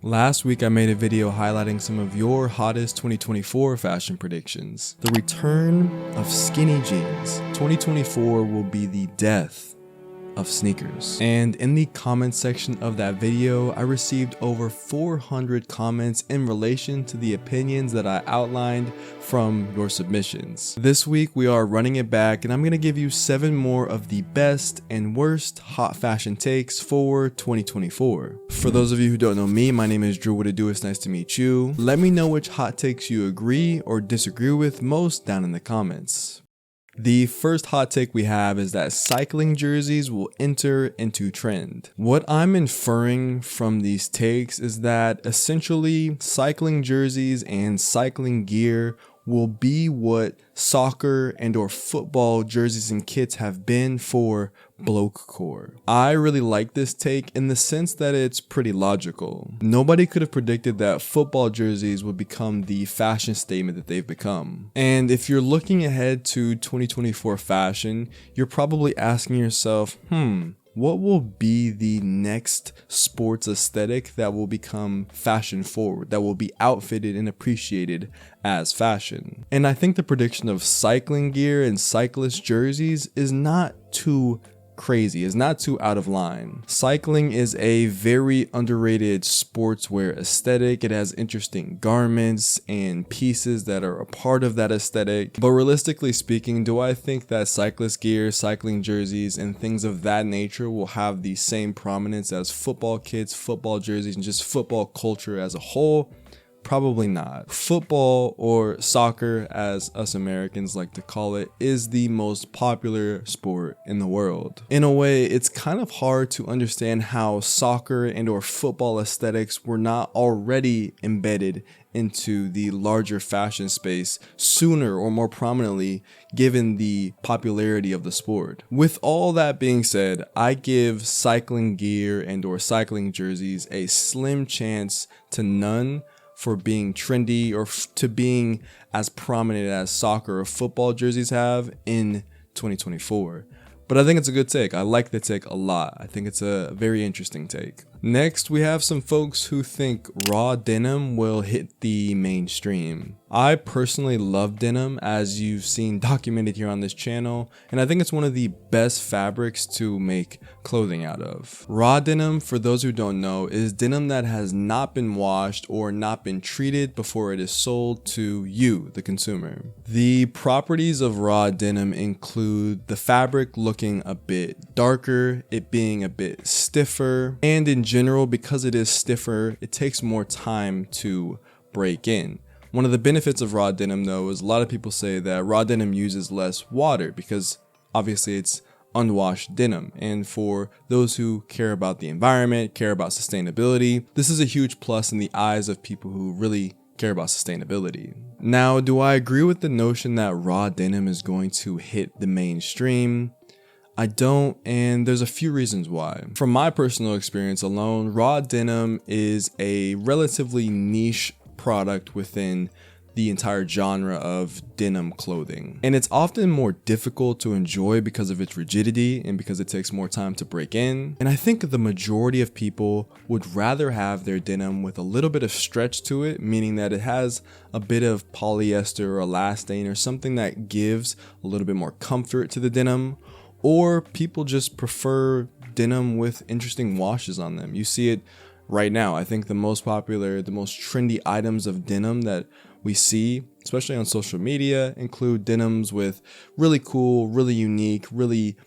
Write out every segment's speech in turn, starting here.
Last week I made a video highlighting some of your hottest 2024 fashion predictions. The return of skinny jeans. 2024 will be the death of sneakers. And in the comment section of that video, I received over 400 comments in relation to the opinions that I outlined from your submissions. This week we are running it back and I'm going to give you 7 more of the best and worst hot fashion takes for 2024. For those of you who don't know me, my name is Drew. It's nice to meet you. Let me know which hot takes you agree or disagree with most down in the comments. The first hot take we have is that cycling jerseys will enter into trend. What I'm inferring from these takes is that essentially cycling jerseys and cycling gear will be what soccer and or football jerseys and kits have been for blokecore. I really like this take in the sense that it's pretty logical. Nobody could have predicted that football jerseys would become the fashion statement that they've become. And if you're looking ahead to 2024 fashion, you're probably asking yourself, what will be the next sports aesthetic that will become fashion forward, that will be outfitted and appreciated as fashion? And I think the prediction of cycling gear and cyclist jerseys is not too crazy, is not too out of line. Cycling is a very underrated sportswear aesthetic. It has interesting garments and pieces that are a part of that aesthetic. But realistically speaking, do I think that cyclist gear, cycling jerseys, and things of that nature will have the same prominence as football kits, football jerseys, and just football culture as a whole? Probably not. Football, or soccer as us Americans like to call it, is the most popular sport in the world. In a way, it's kind of hard to understand how soccer and or football aesthetics were not already embedded into the larger fashion space sooner or more prominently given the popularity of the sport. With all that being said, I give cycling gear and or cycling jerseys a slim chance to none for being trendy or to being as prominent as soccer or football jerseys have in 2024. But I think it's a good take. I like the take a lot. I think it's a very interesting take. Next, we have some folks who think raw denim will hit the mainstream. I personally love denim, as you've seen documented here on this channel, and I think it's one of the best fabrics to make clothing out of. Raw denim, for those who don't know, is denim that has not been washed or not been treated before it is sold to you, the consumer. The properties of raw denim include the fabric looking a bit darker, it being a bit stiffer, and in general, because it is stiffer, it takes more time to break in. One of the benefits of raw denim though is a lot of people say that raw denim uses less water because obviously it's unwashed denim. And for those who care about the environment, care about sustainability, this is a huge plus in the eyes of people who really care about sustainability. Now, do I agree with the notion that raw denim is going to hit the mainstream? I don't, and there's a few reasons why. From my personal experience alone, raw denim is a relatively niche product within the entire genre of denim clothing. And it's often more difficult to enjoy because of its rigidity and because it takes more time to break in. And I think the majority of people would rather have their denim with a little bit of stretch to it, meaning that it has a bit of polyester or elastane or something that gives a little bit more comfort to the denim. Or people just prefer denim with interesting washes on them. You see it right now. I think the most popular, the most trendy items of denim that we see, especially on social media, include denims with really cool, really unique, really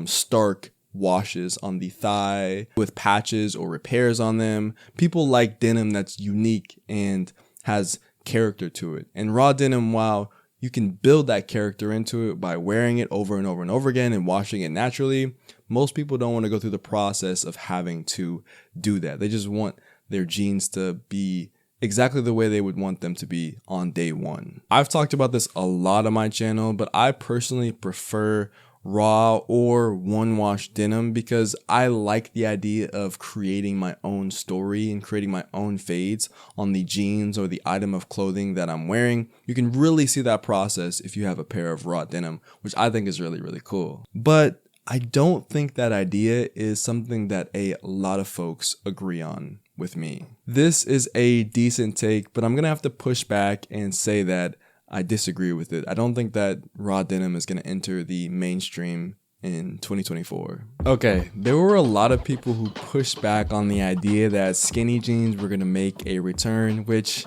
stark washes on the thigh with patches or repairs on them. People like denim that's unique and has character to it. And raw denim, while you can build that character into it by wearing it over and over and over again and washing it naturally, most people don't want to go through the process of having to do that. They just want their jeans to be exactly the way they would want them to be on day one. I've talked about this a lot on my channel, but I personally prefer raw or one wash denim because I like the idea of creating my own story and creating my own fades on the jeans or the item of clothing that I'm wearing. You can really see that process if you have a pair of raw denim, which I think is really, really cool. But I don't think that idea is something that a lot of folks agree on with me. This is a decent take, but I'm gonna have to push back and say that I disagree with it. I don't think that raw denim is gonna enter the mainstream in 2024. Okay, there were a lot of people who pushed back on the idea that skinny jeans were gonna make a return, which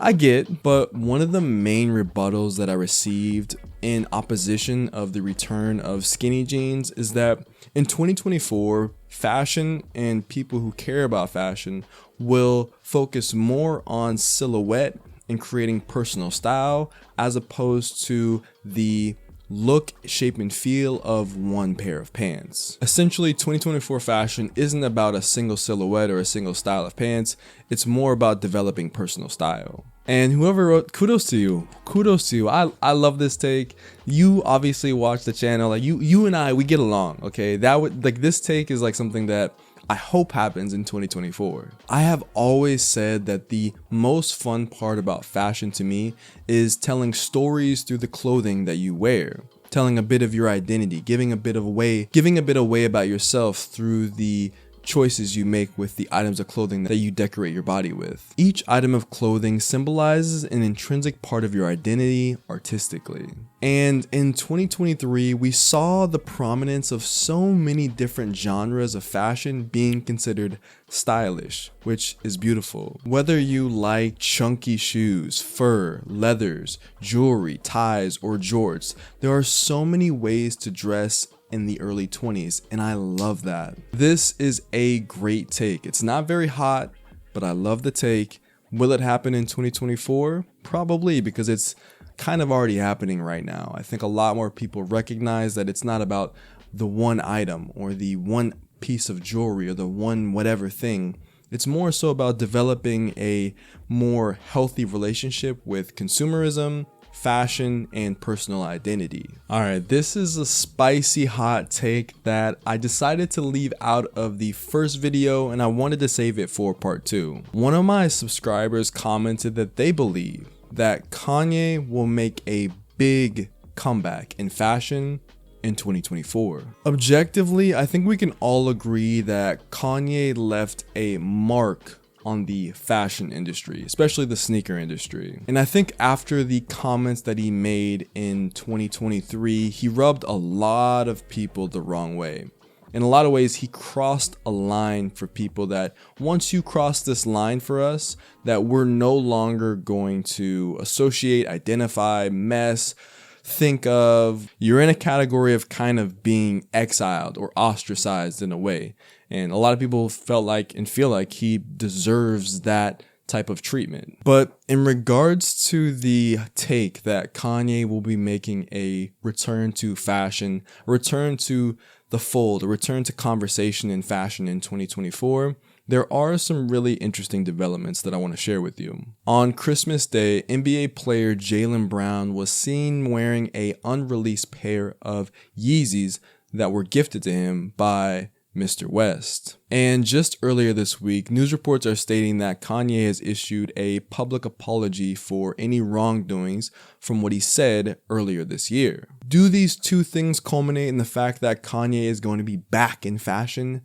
I get, but one of the main rebuttals that I received in opposition of the return of skinny jeans is that in 2024, fashion and people who care about fashion will focus more on silhouette and creating personal style as opposed to the look, shape, and feel of one pair of pants. Essentially, 2024 fashion isn't about a single silhouette or a single style of pants. It's more about developing personal style. And whoever wrote, kudos to you. Kudos to you. I love this take. You obviously watch the channel. Like you and I, we get along. Okay, this take is like something that I hope happens in 2024. I have always said that the most fun part about fashion to me is telling stories through the clothing that you wear, telling a bit of your identity, giving a bit away about yourself through the choices you make with the items of clothing that you decorate your body with. Each item of clothing symbolizes an intrinsic part of your identity artistically. And in 2023, we saw the prominence of so many different genres of fashion being considered stylish, which is beautiful. Whether you like chunky shoes, fur, leathers, jewelry, ties, or jorts, there are so many ways to dress in the early 20s, and I love that. This is a great take. It's not very hot, but I love the take. Will it happen in 2024? Probably, because it's kind of already happening right now. I think a lot more people recognize that it's not about the one item or the one piece of jewelry or the one whatever thing. It's more so about developing a more healthy relationship with consumerism, fashion, and personal identity. All right, this is a spicy hot take that I decided to leave out of the first video, and I wanted to save it for part 2. One of my subscribers commented that they believe that Kanye will make a big comeback in fashion in 2024. Objectively, I think we can all agree that Kanye left a mark on the fashion industry, especially the sneaker industry. And I think after the comments that he made in 2023, he rubbed a lot of people the wrong way. In a lot of ways, he crossed a line for people that once you cross this line for us, that we're no longer going to associate, identify, mess, think of. You're in a category of kind of being exiled or ostracized in a way. And a lot of people felt like and feel like he deserves that type of treatment. But in regards to the take that Kanye will be making a return to fashion, a return to the fold, a return to conversation in fashion in 2024, there are some really interesting developments that I want to share with you. On Christmas Day, NBA player Jaylen Brown was seen wearing an unreleased pair of Yeezys that were gifted to him by Mr. West. And just earlier this week, news reports are stating that Kanye has issued a public apology for any wrongdoings from what he said earlier this year. Do these two things culminate in the fact that Kanye is going to be back in fashion?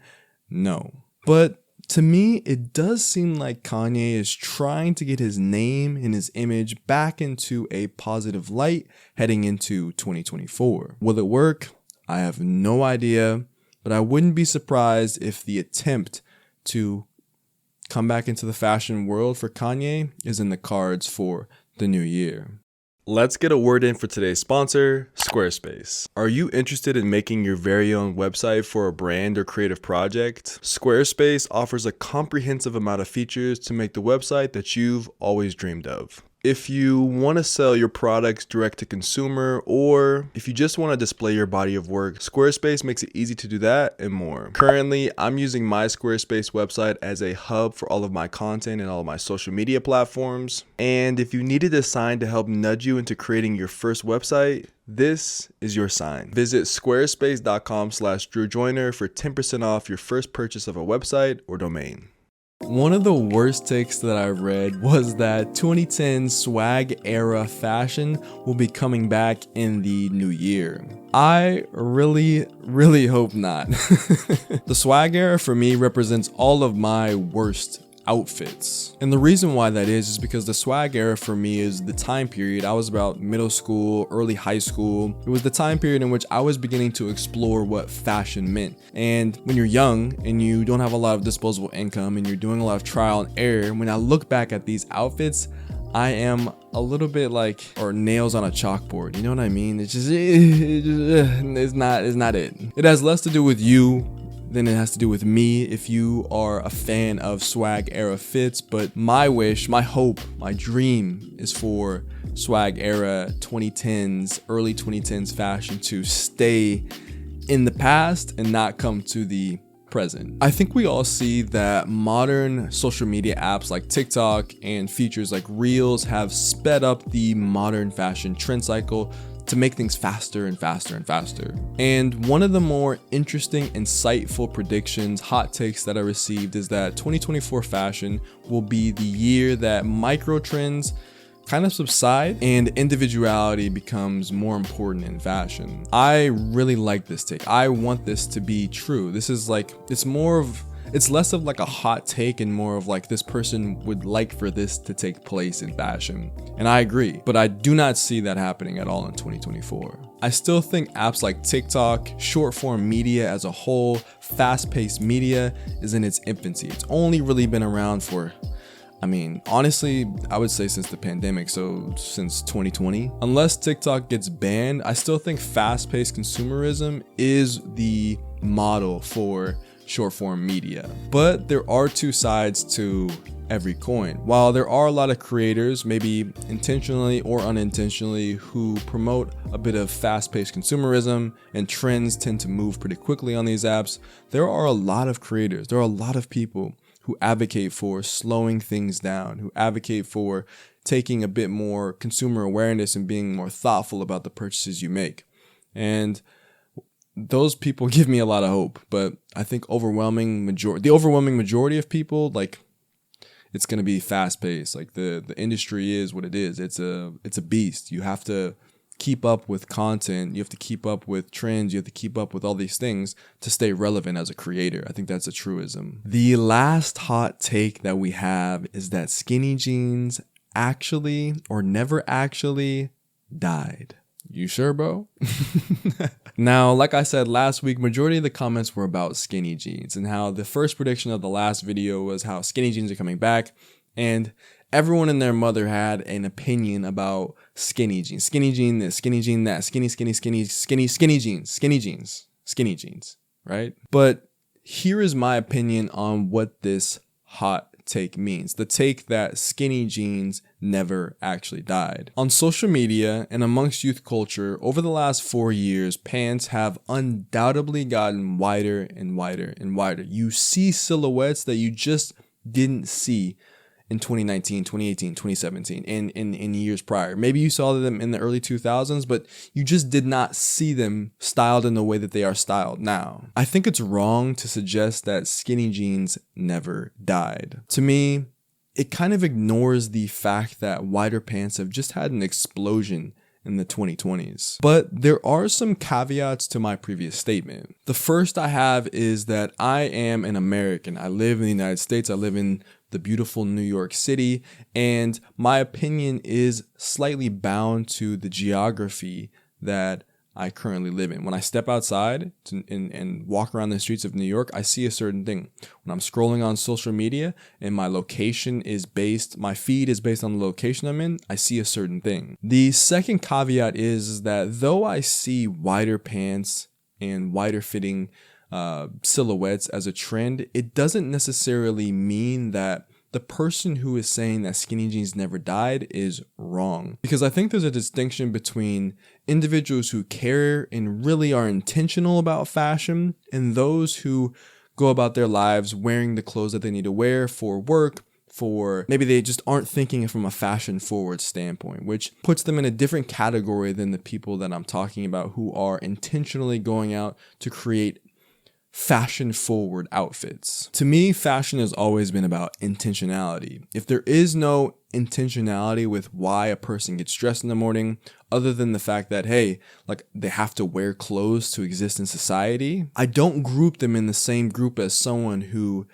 No. But to me, it does seem like Kanye is trying to get his name and his image back into a positive light heading into 2024. Will it work? I have no idea. But I wouldn't be surprised if the attempt to come back into the fashion world for Kanye is in the cards for the new year. Let's get a word in for today's sponsor, Squarespace. Are you interested in making your very own website for a brand or creative project? Squarespace offers a comprehensive amount of features to make the website that you've always dreamed of. If you want to sell your products direct to consumer, or if you just want to display your body of work, Squarespace makes it easy to do that and more. Currently, I'm using my Squarespace website as a hub for all of my content and all of my social media platforms. And if you needed a sign to help nudge you into creating your first website, this is your sign. Visit squarespace.com/DrewJoyner for 10% off your first purchase of a website or domain. One of the worst takes that I read was that 2010 swag era fashion will be coming back in the new year. I really hope not. The swag era for me represents all of my worst outfits. And the reason why that is because the swag era for me is the time period. I was about middle school, early high school. It was the time period in which I was beginning to explore what fashion meant. And when you're young and you don't have a lot of disposable income and you're doing a lot of trial and error, when I look back at these outfits, I am a little bit like, or nails on a chalkboard. You know what I mean? It's not it. It has less to do with you than it has to do with me if you are a fan of swag era fits. But my wish, my hope, my dream is for swag era 2010s, early 2010s fashion to stay in the past and not come to the present. I think we all see that modern social media apps like TikTok and features like Reels have sped up the modern fashion trend cycle to make things faster and faster and faster. And one of the more interesting, insightful predictions, hot takes that I received is that 2024 fashion will be the year that micro trends kind of subside and individuality becomes more important in fashion. I really like this take. I want this to be true. This is like, it's less of like a hot take and more of like this person would like for this to take place in fashion. And I agree, but I do not see that happening at all in 2024. I still think apps like TikTok, short form media as a whole, fast-paced media is in its infancy. It's only really been around for, honestly, I would say since the pandemic, so since 2020. Unless TikTok gets banned, I still think fast-paced consumerism is the model for short-form media. But there are two sides to every coin. While there are a lot of creators, maybe intentionally or unintentionally, who promote a bit of fast-paced consumerism and trends tend to move pretty quickly on these apps, there are a lot of creators, there are a lot of people who advocate for slowing things down, who advocate for taking a bit more consumer awareness and being more thoughtful about the purchases you make. And those people give me a lot of hope, but I think the overwhelming majority of people, like, it's going to be fast paced. Like the industry is what it is. It's a beast. You have to keep up with content, you have to keep up with trends, you have to keep up with all these things to stay relevant as a creator. I think that's a truism. The last hot take that we have is that skinny jeans actually or never actually died. You sure, bro? Now, like I said last week, majority of the comments were about skinny jeans and how the first prediction of the last video was how skinny jeans are coming back, and everyone and their mother had an opinion about skinny jeans. Skinny jean this, skinny jean that, skinny jeans, right? But here is my opinion on what this hot take means. The take that skinny jeans never actually died. On social media and amongst youth culture, over the last 4 years, pants have undoubtedly gotten wider and wider and wider. You see silhouettes that you just didn't see in 2019, 2018, 2017, and in years prior. Maybe you saw them in the early 2000s, but you just did not see them styled in the way that they are styled now. I think it's wrong to suggest that skinny jeans never died. To me, it kind of ignores the fact that wider pants have just had an explosion in the 2020s. But there are some caveats to my previous statement. The first I have is that I am an American. I live in the United States. I live in the beautiful New York City, and my opinion is slightly bound to the geography that I currently live in. When I step outside and walk around the streets of New York, I see a certain thing. When I'm scrolling on social media and my feed is based on the location I'm in, I see a certain thing. The second caveat is that though I see wider pants and wider fitting silhouettes as a trend, it doesn't necessarily mean that the person who is saying that skinny jeans never died is wrong. Because I think there's a distinction between individuals who care and really are intentional about fashion and those who go about their lives wearing the clothes that they need to wear for work, for maybe they just aren't thinking from a fashion forward standpoint, which puts them in a different category than the people that I'm talking about who are intentionally going out to create fashion forward outfits. To me, fashion has always been about intentionality. If there is no intentionality with why a person gets dressed in the morning, other than the fact that, hey, like they have to wear clothes to exist in society, I don't group them in the same group as someone who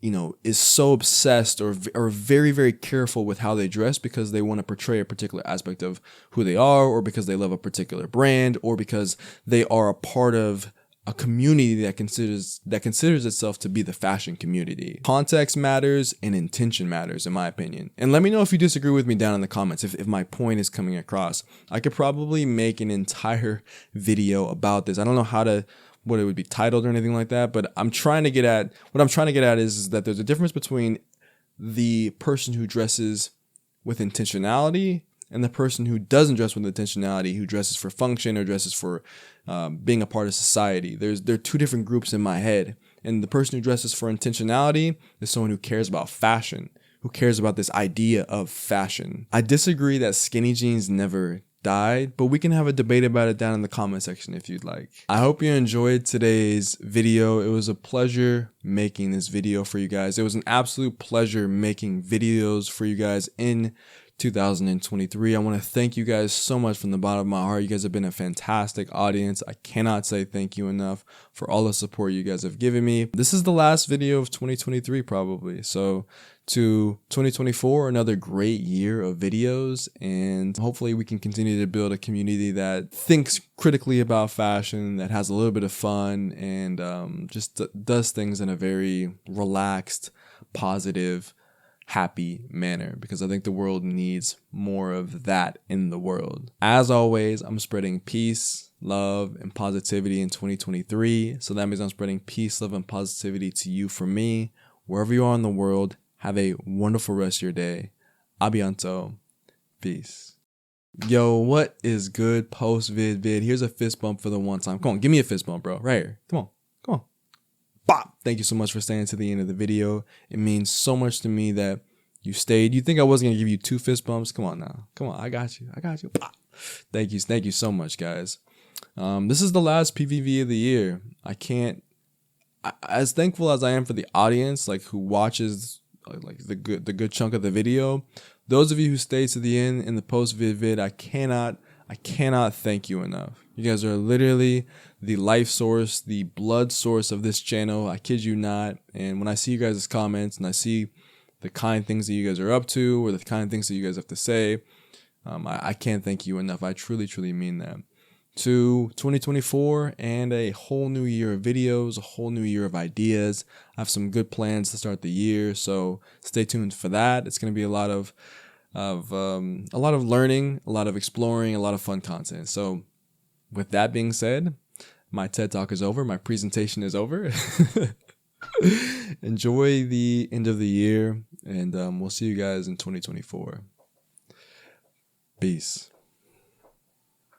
is so obsessed or very, very careful with how they dress because they want to portray a particular aspect of who they are, or because they love a particular brand, or because they are a part of a community that considers itself to be the fashion community. Context matters and intention matters, in my opinion. And let me know if you disagree with me down in the comments, if my point is coming across. I could probably make an entire video about this. I don't know what it would be titled or anything like that, but what I'm trying to get at is that there's a difference between the person who dresses with intentionality and the person who doesn't dress with intentionality, who dresses for function or dresses for being a part of society. There are two different groups in my head. And the person who dresses for intentionality is someone who cares about fashion, who cares about this idea of fashion. I disagree that skinny jeans never died, but we can have a debate about it down in the comment section if you'd like. I hope you enjoyed today's video. It was a pleasure making this video for you guys. It was an absolute pleasure making videos for you guys in 2023. I want to thank you guys so much from the bottom of my heart. You guys have been a fantastic audience. I cannot say thank you enough for all the support you guys have given me. This is the last video of 2023 probably. So to 2024, another great year of videos, and hopefully we can continue to build a community that thinks critically about fashion, that has a little bit of fun, and just does things in a very relaxed, positive, happy manner, because I think the world needs more of that in the world. As always, I'm spreading peace, love, and positivity in 2023. So that means I'm spreading peace, love, and positivity to you from me, wherever you are in the world. Have a wonderful rest of your day. Abianto. Peace. Yo, what is good post vid? Here's a fist bump for the one time. Come on, give me a fist bump, bro. Right here. Come on. Bop. Thank you so much for staying to the end of the video. It means so much to me that you stayed. You think I wasn't gonna give you 2 fist bumps? Come on now. Come on, I got you. Bop. Thank you so much, guys. This is the last PVV of the year. As thankful as I am for the audience, like who watches like the good chunk of the video, those of you who stay to the end in the post vid, I cannot thank you enough. You guys are literally the life source, the blood source of this channel. I kid you not. And when I see you guys' comments and I see the kind things that you guys are up to, or the kind of things that you guys have to say, I can't thank you enough. I truly mean that. To 2024 and a whole new year of videos, a whole new year of ideas. I have some good plans to start the year, so stay tuned for that. It's going to be a lot of learning, a lot of exploring, a lot of fun content. So with that being said, my TED Talk is over. My presentation is over. Enjoy the end of the year, and we'll see you guys in 2024. Peace.